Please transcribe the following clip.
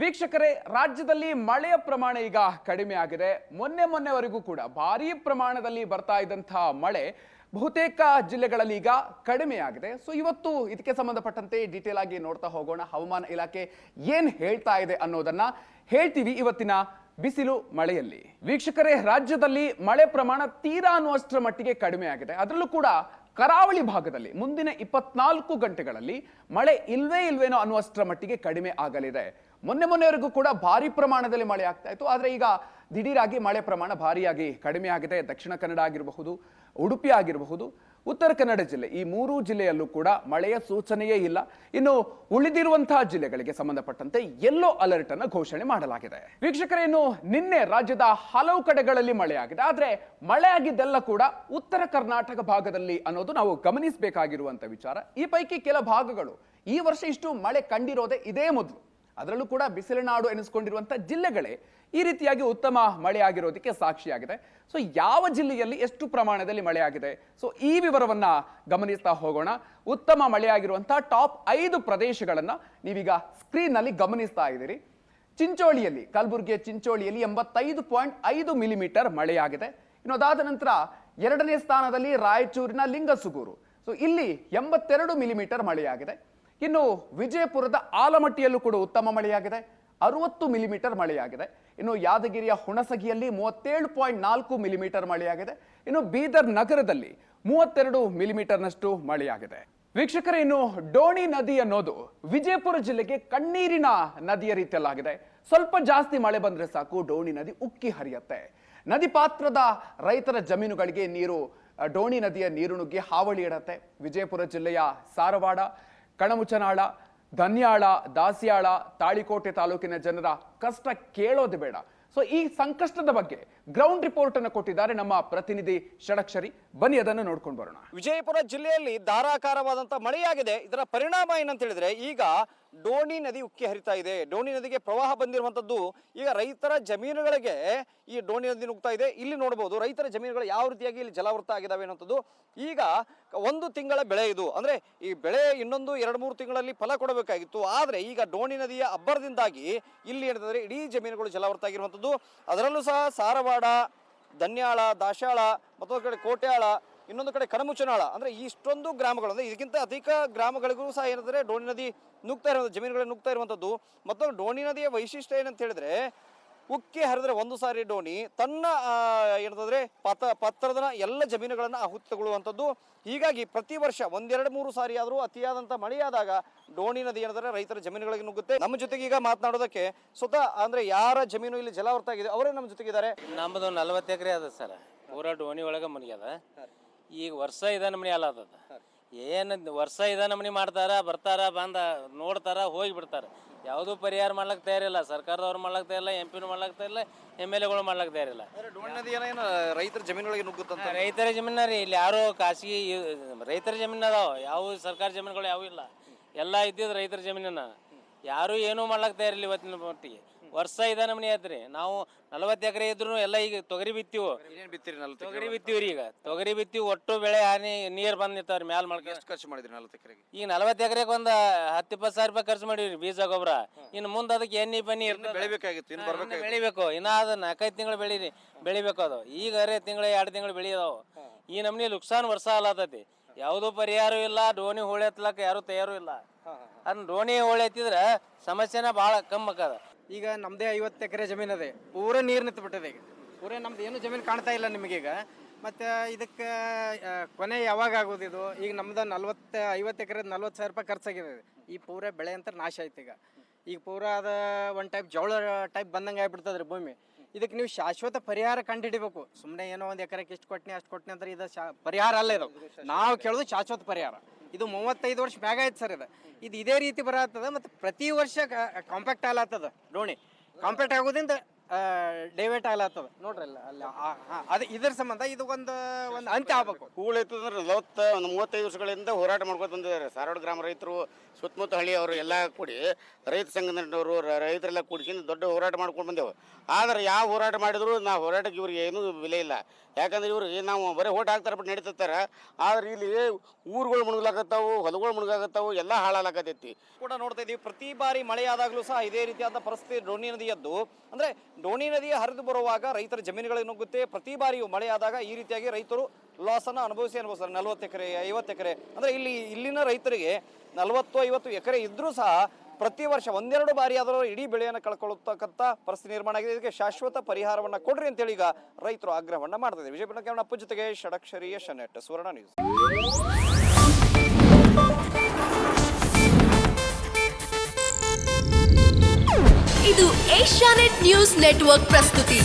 ವೀಕ್ಷಕರೇ, ರಾಜ್ಯದಲ್ಲಿ ಮಳೆಯ ಪ್ರಮಾಣ ಈಗ ಕಡಿಮೆ ಆಗಿದೆ. ಮೊನ್ನೆವರೆಗೂ ಕೂಡ ಭಾರೀ ಪ್ರಮಾಣದಲ್ಲಿ ಬರ್ತಾ ಇದ್ದಂತಹ ಮಳೆ ಬಹುತೇಕ ಜಿಲ್ಲೆಗಳಲ್ಲಿ ಈಗ ಕಡಿಮೆ ಆಗಿದೆ. ಸೊ ಇವತ್ತು ಇದಕ್ಕೆ ಸಂಬಂಧಪಟ್ಟಂತೆ ಡೀಟೇಲ್ ಆಗಿ ನೋಡ್ತಾ ಹೋಗೋಣ. ಹವಾಮಾನ ಇಲಾಖೆ ಏನ್ ಹೇಳ್ತಾ ಇದೆ ಅನ್ನೋದನ್ನ ಹೇಳ್ತೀವಿ ಇವತ್ತಿನ ಬಿಸಿಲು ಮಳೆಯಲ್ಲಿ. ವೀಕ್ಷಕರೇ, ರಾಜ್ಯದಲ್ಲಿ ಮಳೆ ಪ್ರಮಾಣ ತೀರಾ ಅನ್ನುವಷ್ಟರ ಮಟ್ಟಿಗೆ ಕಡಿಮೆ ಆಗಿದೆ. ಅದರಲ್ಲೂ ಕೂಡ ಕರಾವಳಿ ಭಾಗದಲ್ಲಿ ಮುಂದಿನ 24 ಗಂಟೆಗಳಲ್ಲಿ ಮಳೆ ಇಲ್ವೇನೋ ಅನ್ನುವಷ್ಟರ ಮಟ್ಟಿಗೆ ಕಡಿಮೆ ಆಗಲಿದೆ. ಮೊನ್ನೆವರೆಗೂ ಕೂಡ ಭಾರಿ ಪ್ರಮಾಣದಲ್ಲಿ ಮಳೆ ಆಗ್ತಾ ಇತ್ತು. ಆದ್ರೆ ಈಗ ದಿಢೀರಾಗಿ ಮಳೆ ಪ್ರಮಾಣ ಭಾರಿಯಾಗಿ ಕಡಿಮೆ ಆಗಿದೆ. ದಕ್ಷಿಣ ಕನ್ನಡ ಆಗಿರಬಹುದು, ಉಡುಪಿ ಆಗಿರಬಹುದು, ಉತ್ತರ ಕನ್ನಡ ಜಿಲ್ಲೆ, ಈ 3 ಜಿಲ್ಲೆಯಲ್ಲೂ ಕೂಡ ಮಳೆಯ ಸೂಚನೆಯೇ ಇಲ್ಲ. ಇನ್ನು ಉಳಿದಿರುವಂತಹ ಜಿಲ್ಲೆಗಳಿಗೆ ಸಂಬಂಧಪಟ್ಟಂತೆ ಯೆಲ್ಲೋ ಅಲರ್ಟ್ ಅನ್ನು ಘೋಷಣೆ ಮಾಡಲಾಗಿದೆ. ವೀಕ್ಷಕರೇ, ಇನ್ನು ನಿನ್ನೆ ರಾಜ್ಯದ ಹಲವು ಕಡೆಗಳಲ್ಲಿ ಮಳೆ ಆಗಿದೆ. ಆದ್ರೆ ಮಳೆ ಆಗಿದ್ದೆಲ್ಲ ಕೂಡ ಉತ್ತರ ಕರ್ನಾಟಕ ಭಾಗದಲ್ಲಿ ಅನ್ನೋದು ನಾವು ಗಮನಿಸಬೇಕಾಗಿರುವಂತ ವಿಚಾರ. ಈ ಪೈಕಿ ಕೆಲ ಭಾಗಗಳು ಈ ವರ್ಷ ಇಷ್ಟು ಮಳೆ ಕಂಡಿರೋದೇ ಇದೇ ಮೊದಲು. ಅದರಲ್ಲೂ ಕೂಡ ಬಿಸಿಲುನಾಡು ಎನಿಸಿಕೊಂಡಿರುವಂತಹ ಜಿಲ್ಲೆಗಳೇ ಈ ರೀತಿಯಾಗಿ ಉತ್ತಮ ಮಳೆ ಆಗಿರೋದಕ್ಕೆ ಸಾಕ್ಷಿಯಾಗಿದೆ. ಸೊ ಯಾವ ಜಿಲ್ಲೆಯಲ್ಲಿ ಎಷ್ಟು ಪ್ರಮಾಣದಲ್ಲಿ ಮಳೆ ಆಗಿದೆ, ಸೊ ಈ ವಿವರವನ್ನ ಗಮನಿಸ್ತಾ ಹೋಗೋಣ. ಉತ್ತಮ ಮಳೆ ಆಗಿರುವಂತಹ ಟಾಪ್ 5 ಪ್ರದೇಶಗಳನ್ನ ನೀವೀಗ ಸ್ಕ್ರೀನ್ ನಲ್ಲಿ ಗಮನಿಸ್ತಾ ಇದ್ದೀರಿ. ಚಿಂಚೋಳಿಯಲ್ಲಿ, ಕಲಬುರಗಿಯ ಚಿಂಚೋಳಿಯಲ್ಲಿ 85.5 ಮಿಲಿಮೀಟರ್ ಮಳೆಯಾಗಿದೆ. ಇನ್ನು ಅದಾದ ನಂತರ 2ನೇ ಸ್ಥಾನದಲ್ಲಿ ರಾಯಚೂರಿನ ಲಿಂಗಸುಗೂರು, ಸೊ ಇಲ್ಲಿ 82 ಮಿಲಿಮೀಟರ್ ಮಳೆಯಾಗಿದೆ. ಇನ್ನು ವಿಜಯಪುರದ ಆಲಮಟ್ಟಿಯಲ್ಲೂ ಕೂಡ ಉತ್ತಮ ಮಳೆಯಾಗಿದೆ, 60 ಮಿಲಿಮೀಟರ್ ಮಳೆಯಾಗಿದೆ. ಇನ್ನು ಯಾದಗಿರಿಯ ಹುಣಸಗಿಯಲ್ಲಿ 37.4 ಮಿಲಿಮೀಟರ್ ಮಳೆಯಾಗಿದೆ. ಇನ್ನು ಬೀದರ್ ನಗರದಲ್ಲಿ 32 ಮಿಲಿಮೀಟರ್ನಷ್ಟು ಮಳೆಯಾಗಿದೆ. ವೀಕ್ಷಕರೇ, ಇನ್ನು ಡೋಣಿ ನದಿ ಅನ್ನೋದು ವಿಜಯಪುರ ಜಿಲ್ಲೆಗೆ ಕಣ್ಣೀರಿನ ನದಿಯ ರೀತಿಯಲ್ಲಾಗಿದೆ. ಸ್ವಲ್ಪ ಜಾಸ್ತಿ ಮಳೆ ಬಂದ್ರೆ ಸಾಕು, ಡೋಣಿ ನದಿ ಉಕ್ಕಿ ಹರಿಯುತ್ತೆ. ನದಿ ಪಾತ್ರದ ರೈತರ ಜಮೀನುಗಳಿಗೆ ನೀರು, ಡೋಣಿ ನದಿಯ ನೀರು ನುಗ್ಗಿ ಹಾವಳಿ ಇಡತ್ತೆ. ವಿಜಯಪುರ ಜಿಲ್ಲೆಯ ಸಾರವಾಡ, ಕಣಮುಚನಾಳ, ಧನ್ಯಾಳ, ದಾಸಿಯಾಳ, ತಾಳಿಕೋಟೆ ತಾಲೂಕಿನ ಜನರ ಕಷ್ಟ ಕೇಳೋದು ಬೇಡ. ಸೊ ಈ ಸಂಕಷ್ಟದ ಬಗ್ಗೆ ಗ್ರೌಂಡ್ ರಿಪೋರ್ಟ್ ಅನ್ನು ಕೊಟ್ಟಿದ್ದಾರೆ ನಮ್ಮ ಪ್ರತಿನಿಧಿ ಷಡಕ್ಷರಿ. ಬನ್ನಿ ಅದನ್ನು ನೋಡ್ಕೊಂಡು ಬರೋಣ. ವಿಜಯಪುರ ಜಿಲ್ಲೆಯಲ್ಲಿ ಧಾರಾಕಾರವಾದಂತಹ ಮಳೆಯಾಗಿದೆ. ಇದರ ಪರಿಣಾಮ ಏನಂತ ಹೇಳಿದ್ರೆ, ಈಗ ಡೋಣಿ ನದಿ ಉಕ್ಕಿ ಹರಿತಾ ಇದೆ. ಡೋಣಿ ನದಿಗೆ ಪ್ರವಾಹ ಬಂದಿರುವಂತದ್ದು ಈಗ ರೈತರ ಜಮೀನುಗಳಿಗೆ ಈ ಡೋಣಿ ನದಿ ನುಗ್ತಾ ಇದೆ. ಇಲ್ಲಿ ನೋಡಬಹುದು ರೈತರ ಜಮೀನುಗಳು ಯಾವ ರೀತಿಯಾಗಿ ಇಲ್ಲಿ ಜಲಾವೃತ ಆಗಿದಾವೆ ಅನ್ನೋಂಥದ್ದು. ಈಗ 1 ತಿಂಗಳ ಬೆಳೆ ಇದು, ಅಂದ್ರೆ ಈ ಬೆಳೆ ಇನ್ನೊಂದು 2-3 ತಿಂಗಳಲ್ಲಿ ಫಲ ಕೊಡಬೇಕಾಗಿತ್ತು. ಆದ್ರೆ ಈಗ ಡೋಣಿ ನದಿಯ ಅಬ್ಬರದಿಂದಾಗಿ ಇಲ್ಲಿ ಏನಂತಂದ್ರೆ ಇಡೀ ಜಮೀನುಗಳು ಜಲಾವೃತ ಆಗಿರುವಂತದ್ದು. ಅದರಲ್ಲೂ ಸಹ ಸಾರವಾಡ, ಧನ್ಯಾಳ, ದಾಶಾಳ, ಮತ್ತೊಂದು ಕಡೆ ಕೋಟ್ಯಾಳ, ಇನ್ನೊಂದು ಕಡೆ ಕಣಮುಚನಾಳ, ಅಂದ್ರೆ ಇಷ್ಟೊಂದು ಗ್ರಾಮಗಳು, ಅಂದ್ರೆ ಇದಕ್ಕಿಂತ ಅಧಿಕ ಗ್ರಾಮಗಳಿಗೂ ಸಹ ಏನಂದ್ರೆ ಡೋಣಿ ನದಿ ನುಗ್ತಾ ಇರುವಂಥ ಜಮೀನುಗಳು ನುಗ್ತಾ ಇರುವಂಥದ್ದು. ಮತ್ತೊಂದು ಡೋಣಿ ನದಿಯ ವೈಶಿಷ್ಟ್ಯ ಏನಂತ ಹೇಳಿದ್ರೆ, ಉಕ್ಕಿ ಹರಿದ್ರೆ ಒಂದು ಸಾರಿ ಡೋಣಿ ತನ್ನ ಏನಂತಂದ್ರೆ ಪತ್ರದ ಎಲ್ಲ ಜಮೀನುಗಳನ್ನ ಆಹುತಿ ತಗೊಳ್ಳುವಂಥದ್ದು. ಹೀಗಾಗಿ ಪ್ರತಿ ವರ್ಷ 1-2-3 ಸಾರಿ ಆದರೂ ಅತಿಯಾದಂಥ ಮಳೆಯಾದಾಗ ಡೋಣಿ ನದಿ ಏನಂದ್ರೆ ರೈತರ ಜಮೀನುಗಳಿಗೆ ನುಗ್ಗುತ್ತೆ. ನಮ್ಮ ಜೊತೆಗೆ ಈಗ ಮಾತನಾಡೋದಕ್ಕೆ ಸ್ವತಃ ಅಂದ್ರೆ ಯಾರ ಜಮೀನು ಇಲ್ಲಿ ಜಲಾವೃತ ಆಗಿದೆ ಅವರೇ ನಮ್ಮ ಜೊತೆಗಿದ್ದಾರೆ. ನಮ್ಮದು 40 ಎಕರೆ ಅದ ಸರ್, ಪೂರಾ ಡೋಣಿ ಒಳಗೆ ಮನೆ ಅದ. ಈಗ ವರ್ಷ ಇದ ನಮನಿ ಅಲ್ಲ ಅದ, ಏನು ವರ್ಷ ಇದ ನಮನಿ ಮಾಡ್ತಾರ, ಬರ್ತಾರ, ಬಂದ ನೋಡ್ತಾರ, ಹೋಗಿ ಬಿಡ್ತಾರ. ಯಾವುದೂ ಪರಿಹಾರ ಮಾಡ್ಲಕ್ಕೆ ತಯಾರಿಲ್ಲ. ಸರ್ಕಾರದವ್ರು ಮಾಡ್ಲಕ್ಕೆ ತಯಾರಿಲ್ಲ, MP ಮಾಡ್ಲಕ್ಕೆ ತಯಾರಿಲ್ಲ, MLAಗಳು ಮಾಡ್ಲಕ್ಕೆ ತಯಾರಿಲ್ಲ. ಡೋಣಿ ನದಿ ಏನು ರೈತರ ಜಮೀನುಗಳಿಗೆ ನುಗ್ಗುತ್ತಂತ? ರೈತರ ಜಮೀನ ರೀ, ಇಲ್ಲಿ ಯಾರು ಖಾಸಗಿ ರೈತರ ಜಮೀನು ಅದಾವ, ಯಾವ ಸರ್ಕಾರ ಜಮೀನುಗಳು ಯಾವ ಇಲ್ಲ. ಎಲ್ಲ ಇದ್ದಿದ್ದು ರೈತರ ಜಮೀನನ್ನ, ಯಾರು ಏನೂ ಮಾಡ್ಲಕ್ಕೆ ತಯಾರಿಲ್ಲ ಇವತ್ತಿನ ಮಟ್ಟಿಗೆ. ವರ್ಷ ಇದ ನಮನಿ ಆಯ್ತ್ರಿ. ನಾವು 40 ಎಕರೆ ಇದ್ರು ಎಲ್ಲ ಈಗ ತೊಗರಿ ಬಿತ್ತೀವಿ. ಏನ್ ಬಿತ್ತೀರಿ? ತೊಗರಿ ಬಿತ್ತೀವ್ರಿ. ಈಗ ತೊಗರಿ ಬಿತ್ತೀವಿ, ಒಟ್ಟು ಬೆಳೆ ಹಾನಿ ನೀರು ಬಂದ್ ನಿಂತಾವ್ರಿ ಮ್ಯಾಲ್ ಮಾಡ್ಕ. ಎಷ್ಟು ಖರ್ಚು ಮಾಡಿದ್ರಿ 40 ಎಕರೆಗೆ? ಈಗ 40 ಎಕರೆಗೆ ಒಂದು 10-20 ಸಾವಿರ ರೂಪಾಯಿ ಖರ್ಚು ಮಾಡಿವ್ರಿ ಬೀಜ ಗೊಬ್ಬರ. ಇನ್ನು ಮುಂದೆ ಅದಕ್ಕೆ ಎಣ್ಣೆ ಬನ್ನಿ ಬೆಳಿಬೇಕಾಗಿತ್ತು, ಇನ್ನು ಬರ್ಬೇಕು, ಬೆಳಿಬೇಕು. ಇನ್ನ ಅದು 4-5 ತಿಂಗಳು ಬೆಳಿಬೇಕು. ಅದು ಈಗ 2 ತಿಂಗಳು ಬೆಳೆಯದಾವು. ಈ ನಮ್ನಿ ಲುಕ್ಸಾನ್ ವರ್ಷ ಅಲ್ಲತೈತಿ. ಯಾವುದೂ ಪರಿಹಾರ ಇಲ್ಲ. ಡೋಣಿ ಹೋಳಿ ಹತ್ಲಕ್ಕ ಯಾರು ತಯಾರು ಇಲ್ಲ. ಅದನ್ನ ಡೋಣಿ ಹೋಳಿ ಹತ್ತಿದ್ರೆ ಸಮಸ್ಯೆನ ಭಾಳ ಕಮ್ಮಿ ಆಕದ. ಈಗ ನಮ್ಮದೇ 50 ಎಕರೆ ಜಮೀನು ಅದೇ, ಪೂರ ನೀರು ನಿಂತು ಬಿಟ್ಟದೆ. ಈಗ ಪೂರ ನಮ್ದು ಏನು ಜಮೀನು ಕಾಣ್ತಾ ಇಲ್ಲ ನಿಮಗೀಗ. ಮತ್ತು ಇದಕ್ಕೆ ಕೊನೆ ಯಾವಾಗ ಆಗೋದು ಇದು? ಈಗ ನಮ್ದು 50 ಎಕರೆ 40 ಸಾವಿರ ರೂಪಾಯಿ ಖರ್ಚಾಗಿದೆ. ಈ ಪೂರ ಬೆಳೆ ಅಂತ ನಾಶ ಆಯ್ತು. ಈಗ ಪೂರ ಅದು ಒಂದು ಟೈಪ್ ಜೋಳ ಟೈಪ್ ಬಂದಂಗೆ ಆಗ್ಬಿಡ್ತದ್ರಿ ಭೂಮಿ. ಇದಕ್ಕೆ ನೀವು ಶಾಶ್ವತ ಪರಿಹಾರ ಕಂಡುಹಿಡಿಬೇಕು. ಸುಮ್ಮನೆ ಏನೋ ಒಂದು ಎಕರೆಗೆ ಇಷ್ಟು ಕೊಟ್ಟನೆ ಅಷ್ಟು ಕೊಟ್ಟನೆ ಅಂದ್ರೆ ಇದು ಪರಿಹಾರ ಅಲ್ಲ. ಇದು ನಾವು ಕೇಳೋದು ಶಾಶ್ವತ ಪರಿಹಾರ. ಇದು 35 ವರ್ಷ ಬ್ಯಾಗ ಆಯ್ತು ಸರ್. ಇದು ಇದೇ ರೀತಿ ಬರತ್ತದ. ಮತ್ತು ಪ್ರತಿ ವರ್ಷ ಕಾಂಪ್ಯಾಕ್ಟ್ ಆಗ್ಲತ್ತದ. ಡೋಣಿ ಕಾಂಪ್ಯಾಕ್ಟ್ ಆಗೋದ್ರಿಂದ ಡೈವರ್ಟ್ ಆಗ್ಲತ್ತದ ನೋಡ್ರಿ ಅಲ್ಲಿ ಅದು ಇದ್ರ ಸಂಬಂಧ ಇದು ಒಂದು ಅಂತ್ಯ ಆಗ್ಬೇಕು. ಹೂಳು ಎತ್ತಂದ್ರೆ 35 ವರ್ಷಗಳಿಂದ ಹೋರಾಟ ಮಾಡ್ಕೊಂಡು ಬಂದಿದ್ದಾರೆ. ಧಾರವಾಡ ಗ್ರಾಮ ರೈತರು, ಸುತ್ತಮುತ್ತ ಹಳ್ಳಿಯವರು ಎಲ್ಲ ಕೂಡಿ ರೈತ ಸಂಘಟನೆಯವರು ರೈತರೆಲ್ಲ ಕೂಡಿಕೊಂಡು ದೊಡ್ಡ ಹೋರಾಟ ಮಾಡ್ಕೊಂಡು ಬಂದೆವು. ಆದರೆ ಯಾವ ಹೋರಾಟ ಮಾಡಿದ್ರು ನಾವು ಹೋರಾಟಕ್ಕೆ ಇವ್ರಿಗೆ ಏನೂ ಬೆಲೆ ಇಲ್ಲ. ಯಾಕಂದ್ರೆ ಇವ್ರಿಗೆ ನಾವು ಬರೀ ಓಟ್ ಹಾಕ್ತಾರೆ ಬಿಟ್ಟು ನಡೀತಾರೆ. ಆದ್ರೆ ಇಲ್ಲಿ ಊರುಗಳು ಮುಳುಗಲಾಕತ್ತಾವು, ಹೊಲಗಳು ಮುಳುಗಾಕತ್ತಾವು, ಎಲ್ಲ ಹಾಳಾಗತೈತಿ. ಕೂಡ ನೋಡ್ತಾ ಇದೀವಿ, ಪ್ರತಿ ಬಾರಿ ಮಳೆಯಾದಾಗಲೂ ಸಹ ಇದೇ ರೀತಿಯಾದ ಪರಿಸ್ಥಿತಿ ಡೋಣಿ ನದಿಯದ್ದು. ಅಂದ್ರೆ ಡೋಣಿ ನದಿಯ ಹರಿದು ಬರುವಾಗ ರೈತರ ಜಮೀನುಗಳಿಗೆ ನುಗ್ಗುತ್ತೆ. ಪ್ರತಿ ಬಾರಿಯೂ ಮಳೆಯಾದಾಗ ಈ ರೀತಿಯಾಗಿ ರೈತರು ಲಾಸ್ ಅನ್ನು ಅನುಭವಿಸ್ತಾರೆ. 40 ಎಕರೆ 50 ಎಕರೆ ಅಂದ್ರೆ ಇಲ್ಲಿನ ರೈತರಿಗೆ 40-50 ಎಕರೆ ಇದ್ರೂ ಸಹ ಪ್ರತಿ ವರ್ಷ ಒಂದೆರಡು ಬಾರಿ ಆದರೂ ಇಡೀ ಬೆಳೆಯನ್ನು ಕಳ್ಕೊಳ್ಳತಕ್ಕಂಥ ಪರಿಸ್ಥಿತಿ ನಿರ್ಮಾಣ ಆಗಿದೆ. ಇದಕ್ಕೆ ಶಾಶ್ವತ ಪರಿಹಾರವನ್ನು ಕೊಡ್ರಿ ಅಂತೇಳಿ ಈಗ ರೈತರು ಆಗ್ರಹವನ್ನು ಮಾಡ್ತಿದ್ದಾರೆ. ವಿಜಯಪುರ ಕೇವಲ ಅಪ್ಪು ಜೊತೆಗೆ ಷಡಕ್ಷರಿ ಯಶನೆಟ್, ಸುವರ್ಣ ನ್ಯೂಸ್. ಇದು ಏಷ್ಯಾನೆಟ್ ನ್ಯೂಸ್ ನೆಟ್ವರ್ಕ್ ಪ್ರಸ್ತುತಿ.